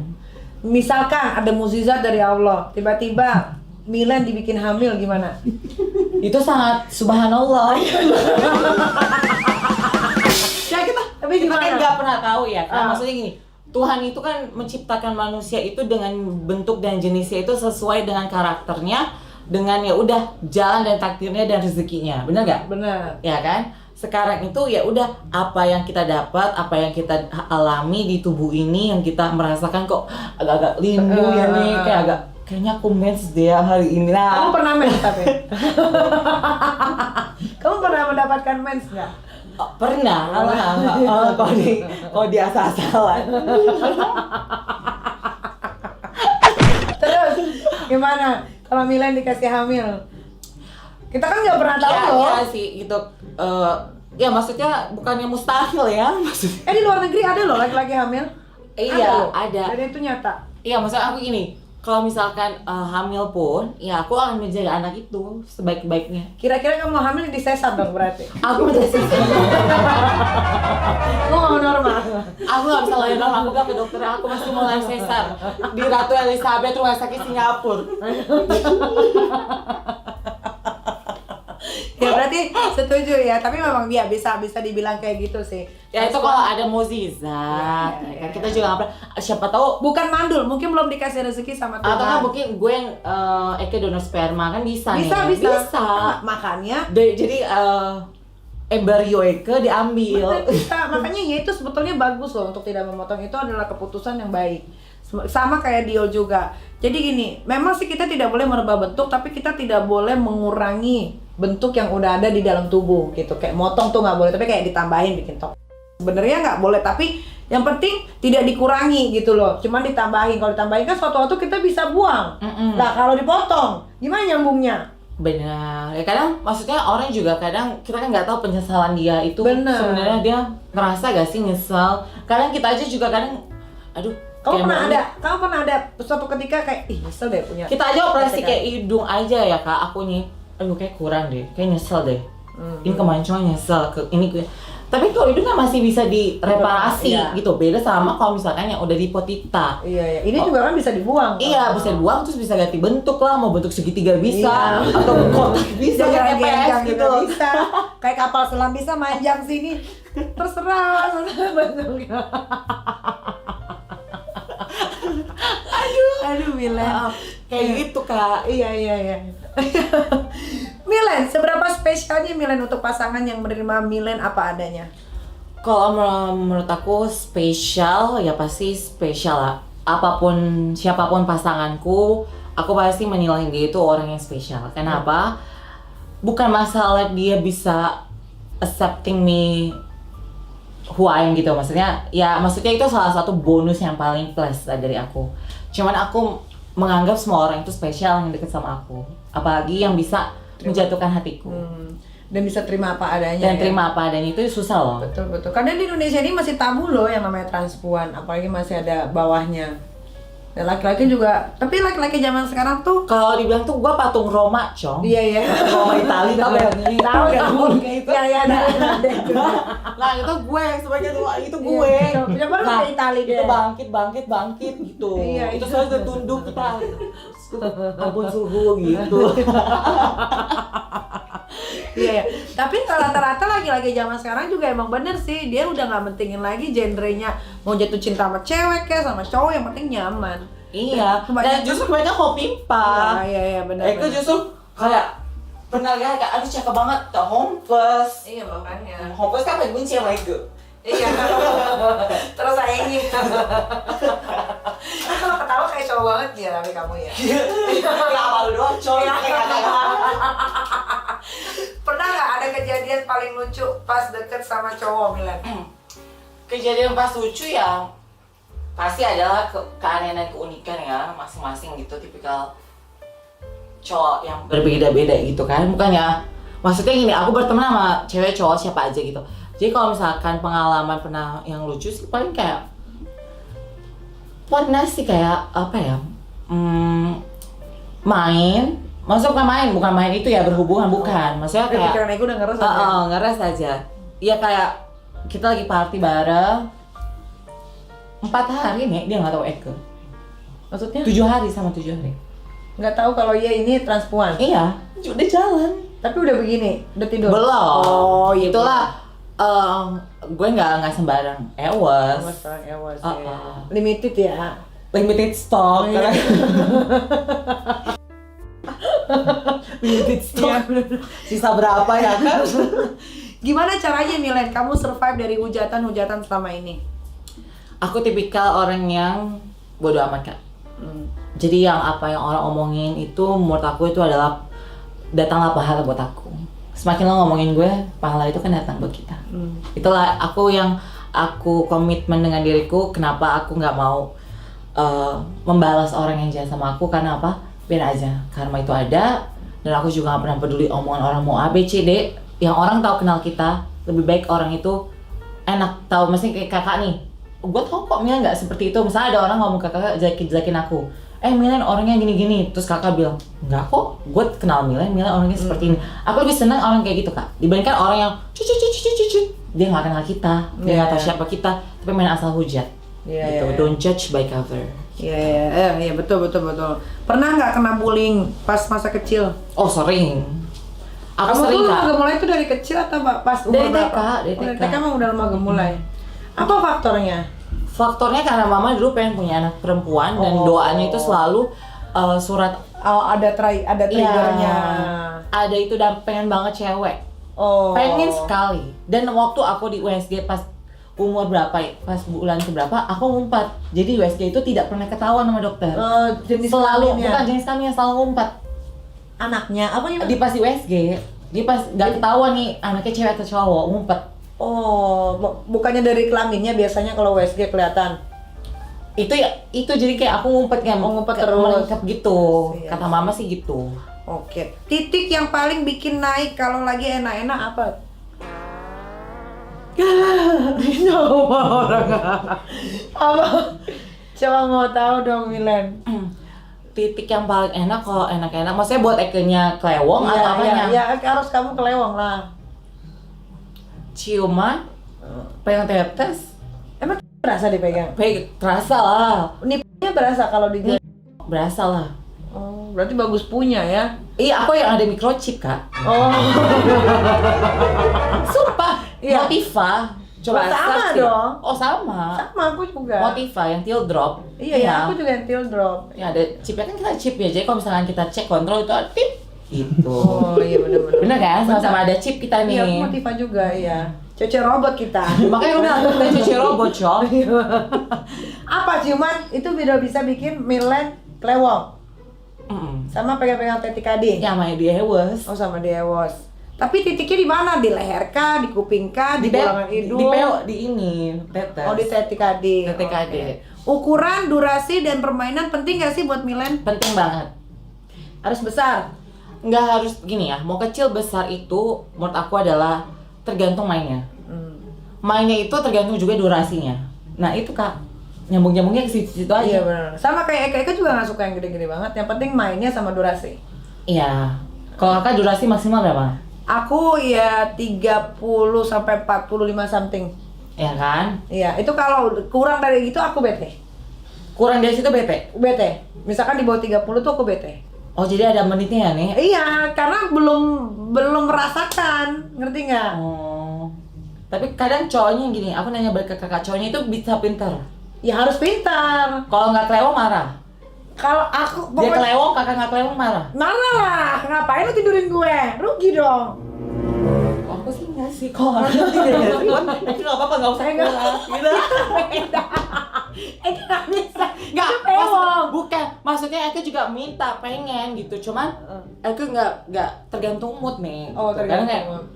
Misalkan ada mukjizat dari Allah, tiba-tiba Milen dibikin hamil gimana? Itu sangat subhanallah. Ya Tapi kita kan gimana? nggak pernah tahu ya kan, Ah. maksudnya gini, Tuhan itu kan menciptakan manusia itu dengan bentuk dan jenisnya itu sesuai dengan karakternya, dengan ya udah jalan dan takdirnya dan rezekinya, benar nggak? Benar. Ya kan? Sekarang itu ya udah apa yang kita dapat, apa yang kita alami di tubuh ini, yang kita merasakan kok agak-agak lindu ya nih, kayaknya aku mens deh hari ini Kamu lah. pernah mens tapi? Kamu pernah mendapatkan mens nggak? Oh, pernah, kalau di asal-asalan. Terus gimana kalau Milen dikasih hamil? Kita kan nggak pernah tahu loh. Ya sih gitu. Ya maksudnya bukannya mustahil ya, maksudnya. Di luar negeri ada loh laki-laki hamil. Iya, loh. ada. Dan itu nyata. Iya, maksudnya aku gini, kalau misalkan hamil pun, ya aku akan menjaga anak itu sebaik-baiknya. Kira-kira kamu hamil di sesar dong berarti? Aku menjadi Kamu mau normal? aku nggak bisa lahiran, aku bilang ke dokter, aku masih mau lahir sesar di Ratu Elizabeth Rumah Sakit Singapura. Ya berarti setuju ya, tapi memang dia bisa dibilang kayak gitu sih. Ya itu kalau ada mukjizat, Ya, ya kan? ya. Kita juga nggak pernah. Siapa tahu Bukan mandul, mungkin belum dikasih rezeki sama Tuhan. atau kan mungkin gue yang Eke donor sperma kan bisa bisa, nih. bisa. Makanya Jadi embrio Eke diambil. bisa. Makanya ya itu sebetulnya bagus loh untuk tidak memotong, itu adalah keputusan yang baik. Sama kayak Dio juga. Jadi gini, memang sih kita tidak boleh merubah bentuk, tapi kita tidak boleh mengurangi bentuk yang udah ada di dalam tubuh gitu. Kayak motong tuh nggak boleh, tapi kayak ditambahin bikin tok. Sebenarnya nggak boleh, tapi yang penting tidak dikurangi gitu loh. Cuman ditambahin. Kalau ditambahin kan suatu waktu kita bisa buang. Nah kalau dipotong, gimana nyambungnya? Benar. Ya kadang maksudnya orang juga kadang kita kan nggak tahu penyesalan dia itu Benar. sebenarnya dia ngerasa gak sih nyesal. Kadang kita aja juga kadang aduh Kamu kayak pernah ada suatu ketika kayak ih nyesel deh punya. kita aja operasi Gitu kan? kayak hidung aja ya Kak, aku nih aduh kayak kurang deh, kayak nyesel deh. Ini kemarin cuma nyesel ke ini tapi kalau hidung kan masih bisa direparasi Iya. gitu. Beda sama kalau misalkan yang udah dipotita. Iya. Ini juga kan bisa dibuang. Iya, bisa dibuang terus bisa ganti bentuk lah, mau bentuk segitiga bisa Iya. atau kotak bisa kayak Jangan EPS gitu gitu. bisa. Kayak kapal selam bisa manjang sini. Terserah bentuknya. Aduh Milen. Kayak gitu Kak. Iya. Milen, seberapa spesialnya Milen untuk pasangan yang menerima Milen apa adanya? Kalau menurut aku spesial ya pasti spesial lah. Apapun siapapun pasanganku, aku pasti menilai dia itu orang yang spesial. Kenapa? Bukan masalah dia bisa accepting me who I am gitu. Maksudnya itu salah satu bonus yang paling plus lah dari aku. Cuman aku menganggap semua orang itu spesial yang deket sama aku. Apalagi yang bisa menjatuhkan hatiku. Dan bisa terima apa adanya. Dan ya? terima apa adanya itu susah loh. Betul. Karena di Indonesia ini masih tabu loh yang namanya transpuan, apalagi masih ada bawahnya. Dan laki-laki juga, tapi laki-laki zaman sekarang tuh Kalau dibilang tuh gua patung Roma, Cong. iya. Roma Itali tau ya? Tahu kan? Tahu kayak itu. Iya, ada itu. Nah itu gue sebagai itu gue. Iya, coba lu Nah, ke Itali deh. itu bangkit gitu. Iya, itu itu. selalu tunduk kita. Ampun suhu gitu. Iya. Tapi rata-rata laki-laki zaman sekarang juga emang bener sih, dia udah nggak mentingin lagi genrenya mau jatuh cinta sama cewek kayak sama cowok, yang penting nyaman. Iya, dan Kebanyakan- justru mereka hobi pak. Iya benar. Eko justru kayak pernah lihat kayak aduh cakep banget, tak homeless. Iya makanya. Homeless kan paling benci sama Eko. Iya. Terus sayangi. Kalau ketawa kayak cowok banget ya tapi kamu ya. Gak malu doang coy. Pernah nggak ada kejadian paling lucu pas deket sama cowok Milen? Kejadian pas lucu ya pasti adalah keanehan dan keunikan ya masing-masing gitu, tipikal cowok yang berbeda-beda gitu kan. Bukannya maksudnya gini, aku berteman sama cewek cowok siapa aja gitu. Jadi kalau misalkan pengalaman pernah yang lucu sih paling kayak pernah sih kayak apa ya, main, maksudnya bukan main itu ya berhubungan, bukan, maksudnya kayak Pikiran aku udah ngeres aja. ngeres aja. Iya kayak kita lagi party bareng 4 hari nih, dia nggak tahu Eke. Maksudnya 7 hari sama 7 hari. nggak tahu kalau iya ini transpuan. Iya, udah jalan. Tapi udah begini, udah tidur. Belum. Oh iya. Itulah gue nggak sembarang ewas. Mas sekarang ewas Uh-uh. ya. Limited ya. Limited stock. Oh, iya. Limited Iya, stock. bener. Sisa berapa ya kan? Gimana caranya Milen kamu survive dari hujatan-hujatan selama ini? Aku tipikal orang yang bodo amat kak. Jadi yang apa yang orang omongin itu menurut aku itu adalah datanglah pahala buat aku. Semakin lo ngomongin gue, pahala itu kan datang buat kita. Itulah aku komitmen dengan diriku. Kenapa aku nggak mau membalas orang yang jahat sama aku, karena apa? Biar aja, karma itu ada. Dan aku juga nggak pernah peduli omongan orang mau A, B, C, D. Yang orang tahu kenal kita, lebih baik orang itu enak tahu. Mesti kayak kakak nih, gue tau kok Milen nggak seperti itu. Misalnya ada orang ngomong ke kakak jelekin aku, Milen orangnya gini-gini, terus kakak bilang nggak kok, gue kenal Milen orangnya seperti ini. Aku lebih senang orang kayak gitu kak, dibandingkan orang yang cuci, dia nggak kenal kita, dia nggak tahu siapa kita, tapi main asal hujat. Iya, Gitu. iya. Don't judge by cover. Iya betul. Pernah nggak kena bullying pas masa kecil? Oh sering. Aku Kamu sering tuh kak. gemulai itu dari kecil atau pas umur Dari berapa? TK, dari Oh, dari TK. TK emang udah lama gemulai. Apa faktornya? Faktornya karena mama dulu pengen punya anak perempuan dan Oh. doanya itu selalu surat. Oh, ada triggernya. Ada itu dan pengen banget cewek. Oh. Pengen sekali. Dan waktu aku di USG pas umur berapa ya? Pas bulan keberapa aku ngumpet. Jadi USG itu tidak pernah ketahuan sama dokter. Jenis Selalu kelaminnya. bukan jenis kami yang selalu ngumpet. Anaknya apa ya? Di pas di USG, dia pas nggak ketahuan nih anaknya cewek atau cowok, ngumpet. Oh, bukannya dari kelaminnya biasanya kalau WSG kelihatan. Itu jadi kayak aku ngumpet kayak ngumpet terus. melingkap gitu. Iya. Kata mama sih gitu. Oke. Titik yang paling bikin naik kalau lagi enak-enak apa? Coba orang apa? Coba mau tahu dong Milen. Titik yang paling enak kalau enak-enak, maksudnya buat ekenya kelewong atau apanya? Iya, harus kamu kelewong lah. Ciuman, pegang tetes, Emang berasa dipegang? terasa lah, Nipunya berasa kalau di berasa lah. Oh, berarti bagus punya ya. Iya, aku yang ada microchip kak. Oh. Sumpah, Iya. Motiva. Coba Oh, sama search deh. dong. Oh sama. Sama aku juga. Motiva yang teal drop. Iya, ya, aku juga yang teal drop. Ya ada chipnya kan, kita chip ya. Jadi kalau misalkan kita cek kontrol itu ada tip. Gitu. Oh iya benar-benar. Bener kan? Sama-sama ada chip kita nih. Iya, aku Motiva juga iya. Cece robot kita. Makanya udah kita cuci robot, Cok. Apa ciuman itu bisa bikin Milen kelewong Mm-mm. sama pegang-pegang TTKD. Ya namanya dia hewas. Oh sama di Ewos. Tapi titiknya di mana? Di leher kah? Di kuping kah? Di bolangan hidung? Di peo, di ini, tetes. Oh di TTKD. TTKD. Oke. Ukuran, durasi, dan permainan penting gak sih buat Milen? Penting banget. Harus besar. Nggak harus gini ya, mau kecil besar itu menurut aku adalah tergantung mainnya. Mainnya itu tergantung juga durasinya. Nah itu kak, nyambung-nyambungnya ke situ aja. Iya benar. Sama kayak Eka juga nggak suka yang gede-gede banget. Yang penting mainnya sama durasi. Iya. Kalau kakak durasi maksimal berapa? Aku ya 30 sampai 45 something. Ya kan? Iya, itu kalau kurang dari itu aku bete. Kurang dari situ bete. Bete. Misalkan di bawah 30 tuh aku bete. Oh jadi ada menitnya ya nih? Iya, karena belum merasakan, ngerti nggak? Oh. Tapi kadang cowoknya gini, aku nanya balik ke kakak, cowoknya itu bisa pinter. Ya harus pintar. Kalau nggak kelewat marah. Kalau aku Dia kelewong, kakak nggak kelewong marah. marah lah. Ngapain lu tidurin gue? Rugi dong. Aku sih nggak sih, kok itu nggak apa-apa, nggak usah Enggak. puas gitu. Nggak bisa. Nggak, Itu pewong. bukan, maksudnya aku juga minta, pengen gitu, cuman aku nggak tergantung mood nih. Oh, gitu. Kadang kayak tergantung.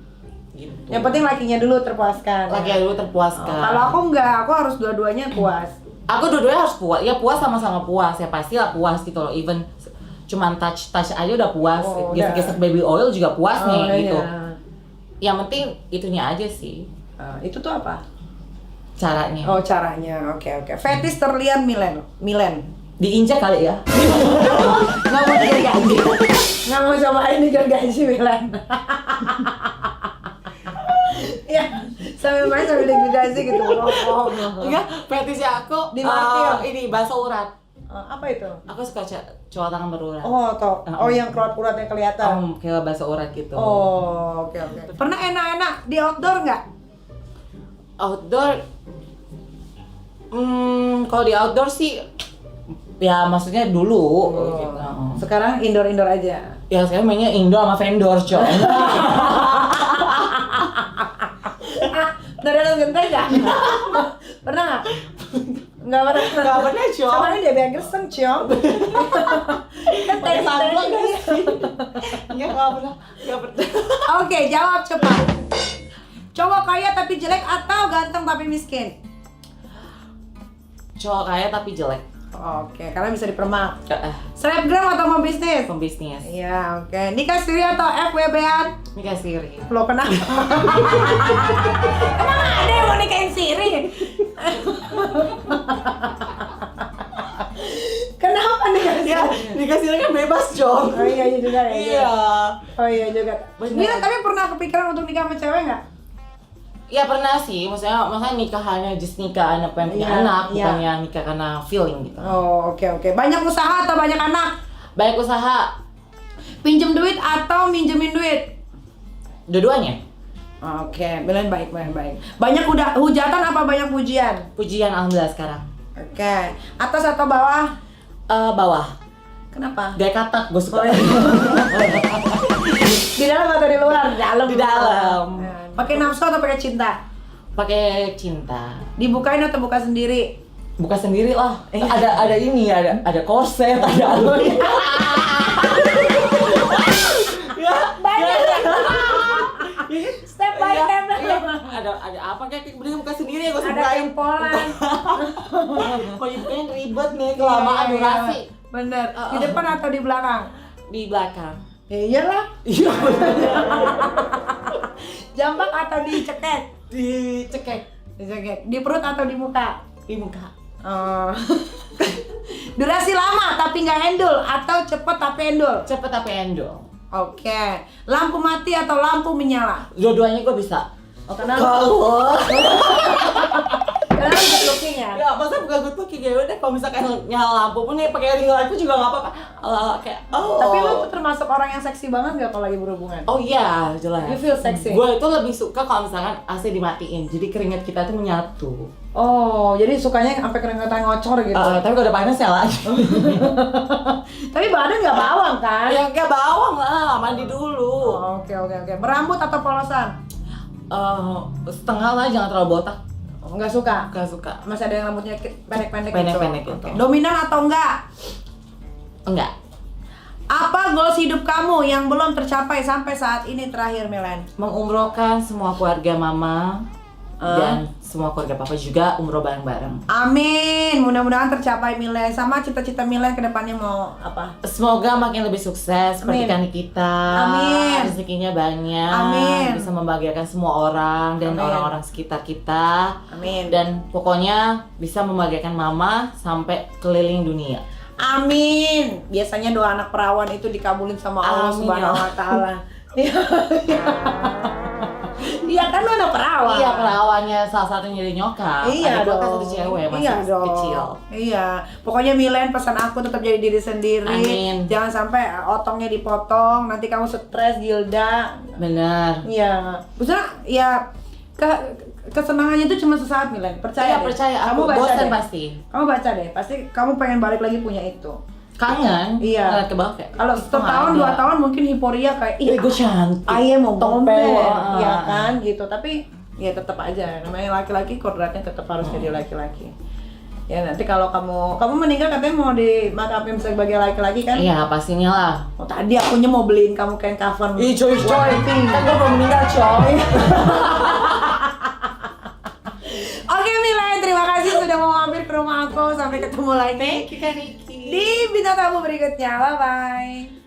gitu. Yang penting lakinya dulu terpuaskan. Laki dulu terpuaskan. Kalau aku enggak, aku harus dua-duanya puas. Aku dua-duanya harus puas, ya puas sama-sama puas, ya pastilah puas gitu loh. Even cuman touch aja udah puas, Oh, gesek-gesek baby oil juga puas nih iya. gitu. Yang penting itunya aja sih Itu tuh apa? caranya. Oh, caranya. Oke. Fetis terlihat Milen. Diinjak kali ya. Nggak mau digergaji. Nggak mau cobain digergaji Milen. Ya, sambil main sambil digergaji gitu. Oh. Enggak, fetisnya aku Di martil. ini bakso urat. Apa itu? Aku suka cowok tangan berurat. Oh, toh. Oh, yang uratnya kelihatan. Kayak bakso urat gitu. Oh, oke. Pernah enak-enak di outdoor nggak? Outdoor, kalau di outdoor sih, ya maksudnya dulu. Gitu. Sekarang indoor aja. Ya saya mainnya indoor sama vendor, coy. Dari dalam genteng nggak? Pernah nggak? Nggak pernah. Nggak pernah, Cong. Sama dia biar geseng, Cong. Kan Pakai sandal tadi. nggak sih? Nggak pernah. Oke, jawab cepat. Cowok kaya tapi jelek atau ganteng tapi miskin? Cowok kaya tapi jelek. Oke, karena bisa dipermak. Eh, Selebgram atau mau bisnis? pembisnis. Iya, oke. Nikah siri atau FWB-an? Nikah siri. Lo kenapa? Emang ada yang mau nikahin siri? Kenapa nikah siri? Ya, nikah siri kan bebas, Cong. Oh iya juga ya. Iya. Oh iya juga. Bener. Mira tapi pernah kepikiran untuk nikah sama cewek nggak? Ya pernah sih, maksudnya nikah hanya just nikah anak pengen punya Iya, anak, iya. bukannya nikah karena feeling gitu. Oh oke. Banyak usaha atau banyak anak? Baik usaha, Pinjem duit atau minjemin duit? dua-duanya. Oke, bilang baik. Banyak udah hujatan apa banyak pujian? Pujian alhamdulillah sekarang. Oke. Atas atau bawah? Bawah, Kenapa? gaya katak, gue suka. Oh, iya. Di dalam atau di luar? Di dalam. Di dalam. Pakai nafsu atau pakai cinta? Pakai cinta. Dibukain atau buka sendiri? Buka sendiri lah. Ada ini, ada korset, ada Banyak ya. Step by step. ada apa kayak mending buka sendiri ya, gue Ada bukain. tempolan. Kalau dibukain ribet nih, kelamaan Iya. durasi. Bener. Di depan atau di belakang? Di belakang. Ya iyalah. Iya. Jambak atau dicekek? Dicekek Dicekek. Di perut atau di muka? di muka. Oh. Durasi lama tapi nggak endul atau cepet tapi endul? Cepet tapi endol. Oke. Lampu mati atau lampu menyala? Dua-duanya gue bisa. Oh, kenapa? Kalau Kenapa good looking ya? ya masa bukan good looking ya udah, kalau misalkan nyala lampu pun nih pakai ring light pun juga nggak apa-apa. Kayak Tapi lu termasuk orang yang seksi banget nggak kalau lagi berhubungan? oh iya jelas. You feel sexy? Gue itu lebih suka kalau misalkan AC dimatiin, jadi keringat kita tuh menyatu. Oh, jadi sukanya sampai keringetan ngocor gitu. Tapi kalau udah panas nyala aja. Tapi badan nggak bawang kan? Ya kayak bawang lah, mandi dulu. Oh, oke. Berambut atau polosan? Setengah lah, jangan terlalu botak. Oh, nggak suka? Gak suka. Masih ada yang rambutnya pendek-pendek Pendek-pendek gitu? gitu. Oke. Dominan atau enggak? Enggak. Apa goals hidup kamu yang belum tercapai sampai saat ini terakhir, Milen? Mengumrohkan semua keluarga mama dan semua keluarga papa juga umroh bareng-bareng. Amin, mudah-mudahan tercapai Milen. Sama cita-cita Milen ke depannya mau apa? Semoga makin lebih sukses Amin. pernikahan kita. Amin. Rezekinya banyak. Amin. Bisa membahagiakan semua orang dan Amin. orang-orang sekitar kita. Amin. Dan pokoknya bisa membahagiakan mama sampai keliling dunia. Amin. Biasanya doa anak perawan itu dikabulin sama Allah Amin, Subhanahu ya. wa taala. Iya kan lu anak perawan. Iya, perawannya salah satunya jadi nyokap. Iya Ada gua dong. kan satu cewek masih Iya dong. kecil. Iya. Pokoknya Milen pesan aku tetap jadi diri sendiri. Amin. Jangan sampai otongnya dipotong, nanti kamu stres, Gilda. Benar. Iya. Maksudnya ya kesenangannya itu cuma sesaat, Milen. Percaya Iya, deh. percaya. Kamu Aku baca bosan deh. pasti. Kamu baca deh. Pasti kamu pengen balik lagi punya itu. kangen. Iya. Ngeliat ke bawah kayak. Kalau setahun 2 tahun mungkin euforia kayak Ih, gue cantik. ayah mau Topeng, ngomel, wah. ya kan gitu. Tapi ya tetap aja namanya laki-laki kodratnya tetap harus jadi laki-laki. Ya nanti kalau kamu meninggal katanya mau dimakapin sebagai laki-laki kan? Iya, pastinya lah. Oh tadi akunya mau beliin kamu kain kafan. Ih, coy. warna-pink. Kan gue belum meninggal, coy. Oke Milen, terima kasih sudah mau mampir ke rumah aku. Sampai ketemu lagi Thank you, Kak Niki. di bintang tamu berikutnya. Bye bye.